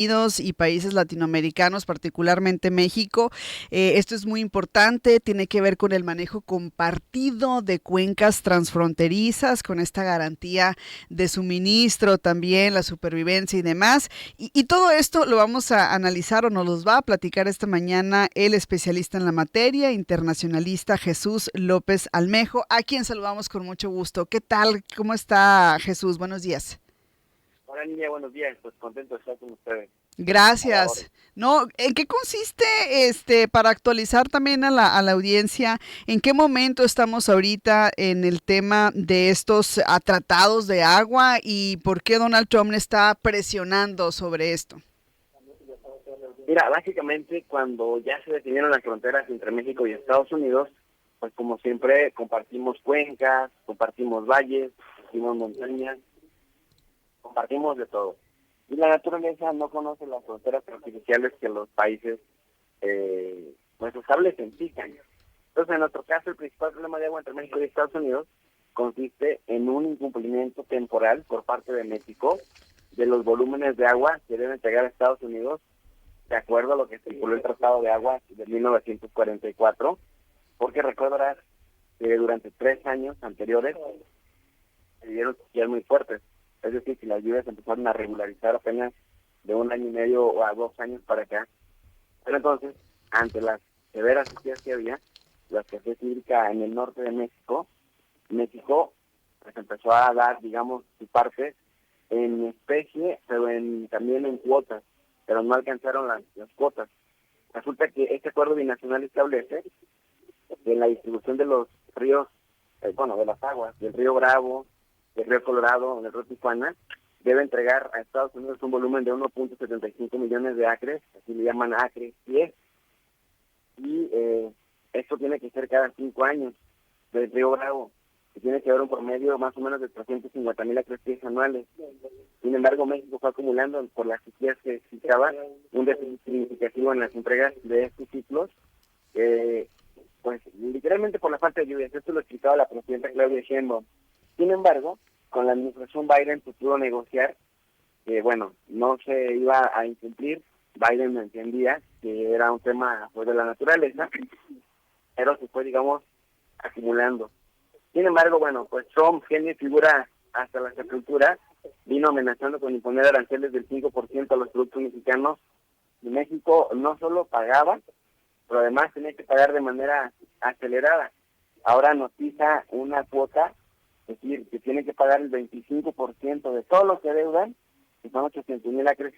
Unidos y países latinoamericanos, particularmente México. Esto es muy importante, tiene que ver con el manejo compartido de cuencas transfronterizas, con esta garantía de suministro también, la supervivencia y demás. Y todo esto lo vamos a analizar o nos los va a platicar esta mañana el especialista en la materia, internacionalista Jesús López Almejo, a quien saludamos con mucho gusto. ¿Qué tal? ¿Cómo está Jesús? Buenos días. Hola niña, buenos días, pues contento de estar con ustedes, a la orden. Gracias. No, ¿en qué consiste para actualizar también a la audiencia? ¿En qué momento estamos ahorita en el tema de estos tratados de agua y por qué Donald Trump está presionando sobre esto? Mira, básicamente cuando ya se definieron las fronteras entre México y Estados Unidos, pues como siempre compartimos cuencas, compartimos valles, compartimos montañas, compartimos de todo. Y la naturaleza no conoce las fronteras artificiales que los países pues establecen, fijan. Entonces, en nuestro caso, el principal problema de agua entre México y Estados Unidos consiste en un incumplimiento temporal por parte de México de los volúmenes de agua que deben entregar a Estados Unidos de acuerdo a lo que estipuló el Tratado de Agua de 1944, porque recordarás que durante 3 años anteriores se dieron sequías muy fuertes, es decir, que las lluvias empezaron a regularizar apenas de 1 año y medio o a 2 años para acá. Pero entonces, ante las severas sequías que había, la escasez hídrica en el norte de México pues empezó a dar, digamos, su parte en especie, pero también en cuotas, pero no alcanzaron las cuotas. Resulta que este acuerdo binacional establece que la distribución de los ríos, de las aguas, del río Bravo, del río Colorado, del río Tijuana, debe entregar a Estados Unidos un volumen de 1.75 millones de acres, así le llaman acres, y esto tiene que ser cada 5 años del río Bravo, que tiene que haber un promedio más o menos de 350,000 acres anuales. Sin embargo, México fue acumulando por las sequías que existaban un déficit significativo en las entregas de estos ciclos, pues literalmente por la falta de lluvias. Esto lo explicaba la presidenta Claudia Sheinbaum. Sin embargo, con la administración Biden se pudo negociar que, no se iba a incumplir. Biden entendía que era un tema pues, de la naturaleza, pero se fue, digamos, acumulando. Sin embargo, pues Trump, genio y figura hasta la sepultura, vino amenazando con imponer aranceles del 5% a los productos mexicanos, y México no solo pagaba, pero además tenía que pagar de manera acelerada. Ahora nos fija una cuota, es decir, que tiene que pagar el 25% de todo lo que deudan, que son 800,000 acres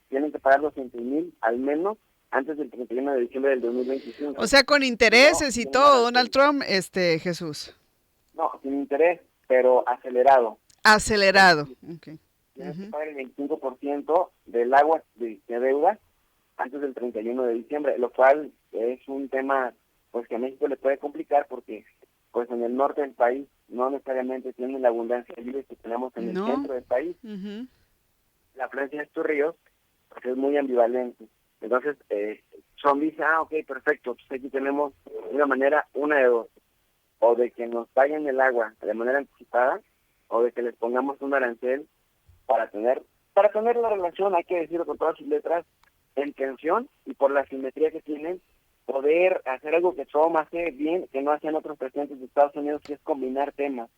tienen que pagar 200,000 al menos antes del 31 de diciembre del O 2025. sea, con Si no, intereses y tienen todo, Donald arancel. Trump, Jesús. No, sin interés, pero acelerado. Es Acelerado. decir, Okay. tienes que Ujú. pagar el 25% del agua de deuda antes del 31 de diciembre, lo cual es un tema pues que a México le puede complicar porque pues en el norte del país no necesariamente tienen la abundancia de lluvias que tenemos en el No. centro del país. Ujú. La afluencia de estos ríos pues es muy ambivalente. Entonces, Son dice, ok, perfecto, pues aquí tenemos una manera, una de dos, o de que nos paguen el agua de manera anticipada, o de que les pongamos un arancel para tener la relación, hay que decirlo con todas sus letras, en tensión y por la simetría que tienen, poder hacer algo que Trump hace bien, que no hacían otros presidentes de Estados Unidos, que es combinar temas.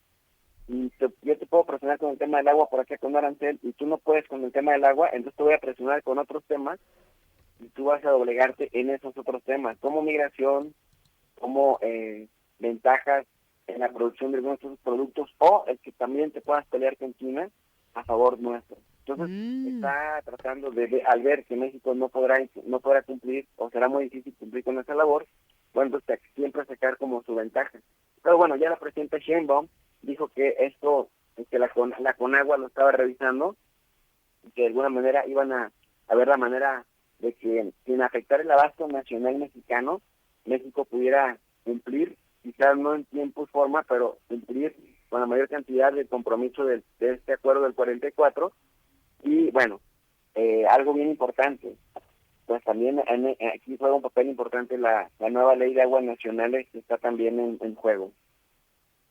Yo te puedo presionar con el tema del agua por acá con arancel y tú no puedes con el tema del agua, entonces te voy a presionar con otros temas y tú vas a doblegarte en esos otros temas, como migración, como ventajas en la producción de nuestros productos o el que también te puedas pelear con China a favor nuestro. Entonces, Mm. está tratando al ver que México no podrá cumplir o será muy difícil cumplir con esa labor, pues siempre sacar como su ventaja. Pero bueno, ya la presidenta Sheinbaum dijo que esto, que la Conagua lo estaba revisando y que de alguna manera iban a ver la manera de que sin afectar el abasto nacional mexicano, México pudiera cumplir, quizás no en tiempo y forma, pero cumplir con la mayor cantidad de compromiso de este acuerdo del 44. Y bueno, algo bien importante, pues también aquí juega un papel importante la nueva ley de aguas nacionales que está también en juego.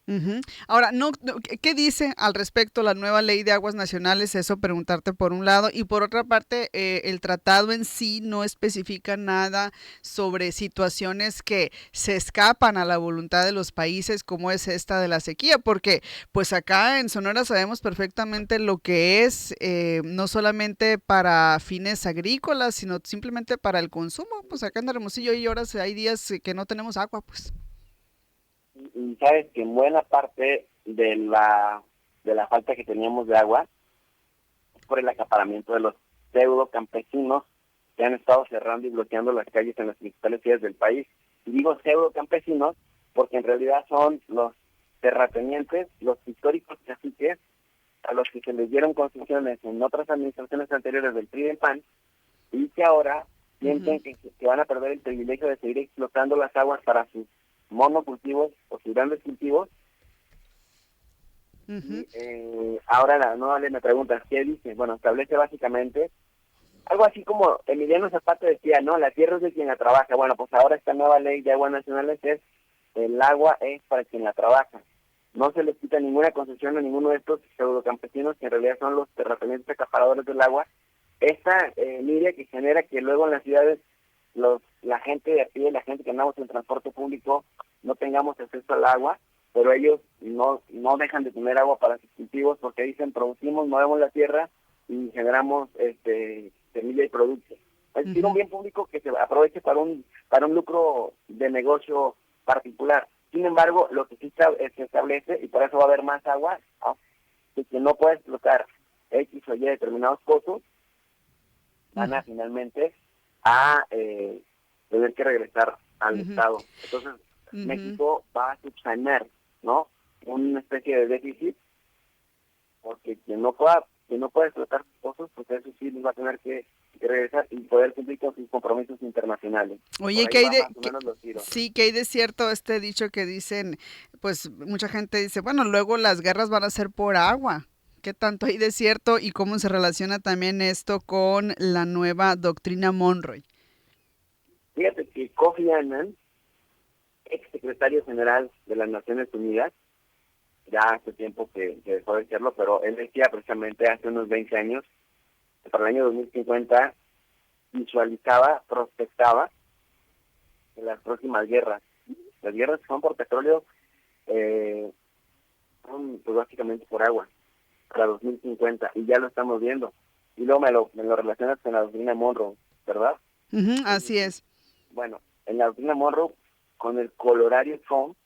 Ujú. Ahora, ¿qué dice al respecto la nueva ley de aguas nacionales? Eso preguntarte por un lado. Y por otra parte, el tratado en sí no especifica nada sobre situaciones que se escapan a la voluntad de los países, como es esta de la sequía, porque pues acá en Sonora sabemos perfectamente lo que es, no solamente para fines agrícolas, sino simplemente para el consumo. Pues acá en Hermosillo hay horas, hay días que no tenemos agua, pues. Y sabes que en buena parte de la falta que teníamos de agua es por el acaparamiento de los pseudo campesinos que han estado cerrando y bloqueando las calles en las principales ciudades del país. Y digo pseudo campesinos porque en realidad son los terratenientes, los históricos caciques, a los que se les dieron concesiones en otras administraciones anteriores del PRI y del PAN, y que ahora Ujú, sienten que van a perder el privilegio de seguir explotando las aguas para sus monocultivos o sus grandes cultivos. ujú. Y ahora la nueva ley me pregunta, ¿qué dice? Bueno, establece básicamente algo así como Emiliano Zapata decía, no, la tierra es de quien la trabaja. Bueno, pues ahora esta nueva ley de aguas nacionales es, el agua es para quien la trabaja. No se les quita ninguna concesión a ninguno de estos pseudocampesinos que en realidad son los terratenientes acaparadores del agua. Esta lidia que genera que luego en las ciudades la gente de a pie, la gente que andamos en transporte público, no tengamos acceso al agua, pero ellos no dejan de tener agua para sus cultivos porque dicen producimos, movemos la tierra y generamos semilla y producto. Es decir, un Ujú, bien público que se aproveche para un lucro de negocio particular. Sin embargo, lo que sí se establece, y por eso va a haber más agua, ¿no? De que no puede explotar X o Y determinados pozos, van a ujú, finalmente a tener que regresar al ujú, Estado. Entonces, ujú. México va a subsanar, ¿no? Una especie de déficit, porque quien no pueda explotar sus pozos, pues eso sí les va a tener que regresar y poder cumplir con sus compromisos internacionales. Por Oye, ahí ¿qué hay va de, más o menos los tiros. sí, qué hay de cierto este dicho que dicen, pues mucha gente dice, bueno, luego las guerras van a ser por agua? ¿Qué tanto hay de cierto y cómo se relaciona también esto con la nueva doctrina Monroe? Fíjate que Kofi Annan, ex secretario general de las Naciones Unidas, ya hace tiempo que dejó de serlo, pero él decía precisamente hace unos 20 años, que para el año 2050 visualizaba, prospectaba en las próximas guerras. Las guerras que son por petróleo eh, son pues, básicamente por agua, para 2050, y ya lo estamos viendo. Y luego me lo relacionas con la doctrina Monroe, ¿verdad? Ujú, Es así decir, es. bueno, en la doctrina Monroe, con el Colorario Trump,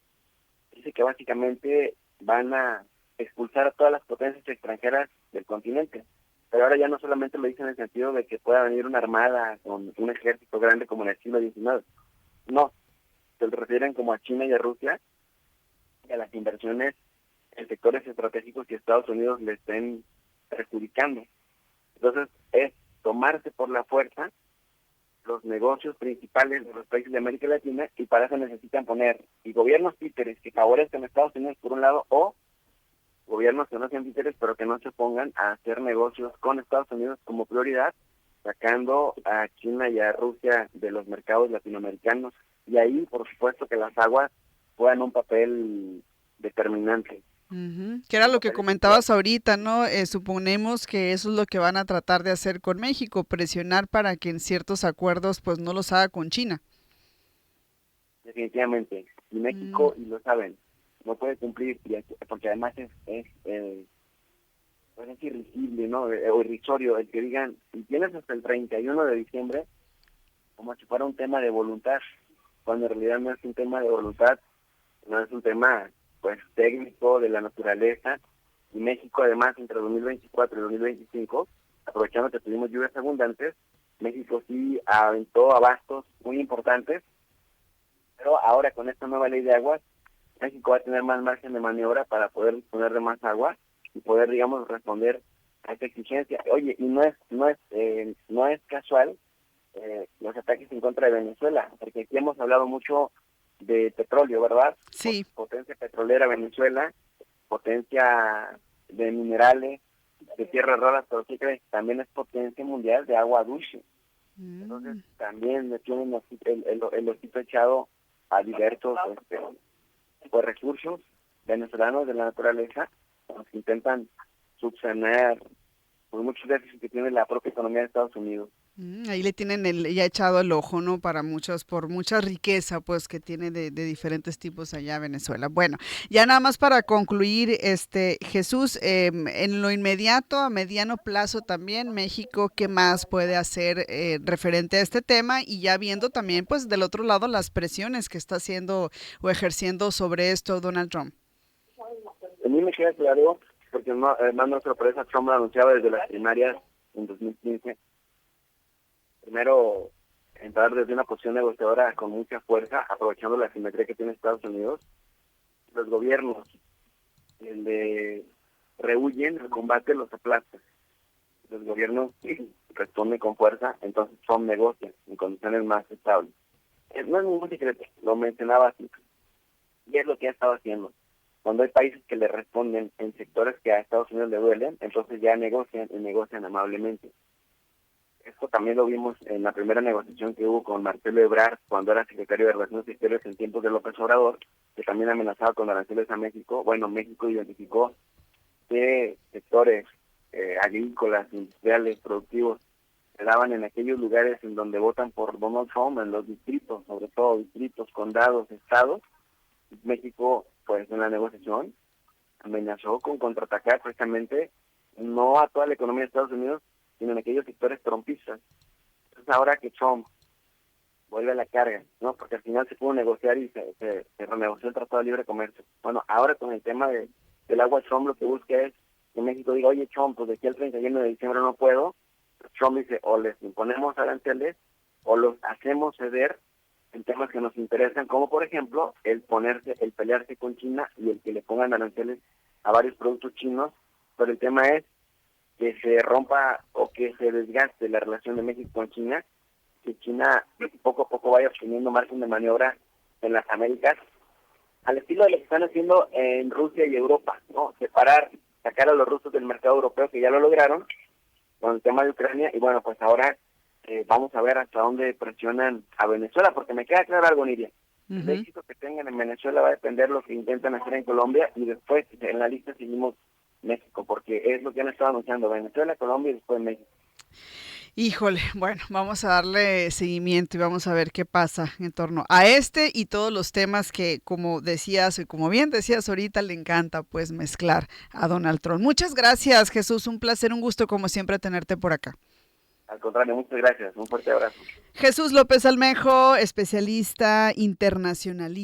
dice que básicamente van a expulsar a todas las potencias extranjeras del continente. Pero ahora ya no solamente lo dicen en el sentido de que pueda venir una armada con un ejército grande como en el siglo XIX. No, se refieren como a China y a Rusia y a las inversiones en sectores estratégicos que Estados Unidos le estén perjudicando. Entonces es tomarse por la fuerza los negocios principales de los países de América Latina y para eso necesitan poner y gobiernos títeres que favorezcan a Estados Unidos por un lado o gobiernos que no sean títeres pero que no se pongan a hacer negocios con Estados Unidos como prioridad, sacando a China y a Rusia de los mercados latinoamericanos y ahí por supuesto que las aguas juegan un papel determinante, Ujú, que era un lo que papel esencial. comentabas ahorita, ¿no? Suponemos que eso es lo que van a tratar de hacer con México, presionar para que en ciertos acuerdos pues no los haga con China. Definitivamente. Y Mm, México, y lo saben, no puede cumplir, porque además pues es irrisible, ¿no? O irrisorio el que digan, si tienes hasta el 31 de diciembre, como si fuera un tema de voluntad, cuando en realidad no es un tema de voluntad, no es un tema, pues, técnico de la naturaleza. Y México, además, entre 2024 y 2025, aprovechando que tuvimos lluvias abundantes, México sí aventó abastos muy importantes, pero ahora con esta nueva ley de aguas, México va a tener más margen de maniobra para poder disponer de más agua y poder, digamos, responder a esta exigencia. Oye, y no es casual los ataques en contra de Venezuela, porque aquí hemos hablado mucho de petróleo, ¿verdad? sí. Potencia petrolera Venezuela, potencia de minerales, de tierras raras, pero sí que también es potencia mundial de agua dulce. Entonces Mm, también le tienen el ojito echado a diversos pues, recursos venezolanos de la naturaleza, pues, intentan subsanar por muchos déficits que tiene la propia economía de Estados Unidos. Ahí le tienen ya echado el ojo, ¿no? Para muchos, por mucha riqueza, pues, que tiene de diferentes tipos allá Venezuela. Bueno, ya nada más para concluir, Jesús, en lo inmediato, a mediano plazo también, México, ¿qué más puede hacer referente a este tema? Y ya viendo también, pues, del otro lado, las presiones que está haciendo o ejerciendo sobre esto Donald Trump. A mí me queda claro, porque además nuestra empresa Trump lo anunciaba desde las primarias en 2015, primero entrar desde una posición negociadora con mucha fuerza, aprovechando la simetría que tiene Estados Unidos. Los gobiernos, el de rehuyen, el combate los aplasta. Los gobiernos responden con fuerza, entonces Trump negocia en condiciones más estables. No es ningún secreto, lo mencionaba así, y es lo que ha estado haciendo. Cuando hay países que le responden en sectores que a Estados Unidos le duelen, entonces ya negocian y negocian amablemente. Esto también lo vimos en la primera negociación que hubo con Marcelo Ebrard cuando era secretario de Relaciones Exteriores en tiempos de López Obrador, que también amenazaba con aranceles a México. Bueno, México identificó qué sectores agrícolas, industriales, productivos se daban en aquellos lugares en donde votan por Donald Trump, en los distritos, sobre todo distritos, condados, estados. México, pues en la negociación, amenazó con contraatacar precisamente no a toda la economía de Estados Unidos, sino en aquellos sectores trumpistas. Entonces ahora que Trump vuelve a la carga, ¿no? Porque al final se pudo negociar y se renegoció el Tratado de Libre Comercio. Bueno, ahora con el tema del agua, Trump lo que busca es que México diga, oye Trump, pues de aquí al 31 de diciembre no puedo. Trump dice, o les imponemos aranceles o los hacemos ceder en temas que nos interesan, como por ejemplo el pelearse con China y el que le pongan aranceles a varios productos chinos, pero el tema es que se rompa o que se desgaste la relación de México con China, que China poco a poco vaya obteniendo margen de maniobra en las Américas, al estilo de lo que están haciendo en Rusia y Europa, ¿no? Sacar a los rusos del mercado europeo, que ya lo lograron con el tema de Ucrania, y bueno, pues ahora vamos a ver hasta dónde presionan a Venezuela, porque me queda claro algo, Nidia. El éxito que tengan en Venezuela va a depender de lo que intentan hacer en Colombia, y después en la lista seguimos México, porque es lo que han estado anunciando, Venezuela, Colombia y después México. Híjole, bueno, vamos a darle seguimiento y vamos a ver qué pasa en torno a este y todos los temas que, como decías y como bien decías ahorita, le encanta pues mezclar a Donald Trump. Muchas gracias, Jesús, un placer, un gusto como siempre tenerte por acá. Al contrario, muchas gracias, un fuerte abrazo. Jesús López Almejo, especialista internacionalista.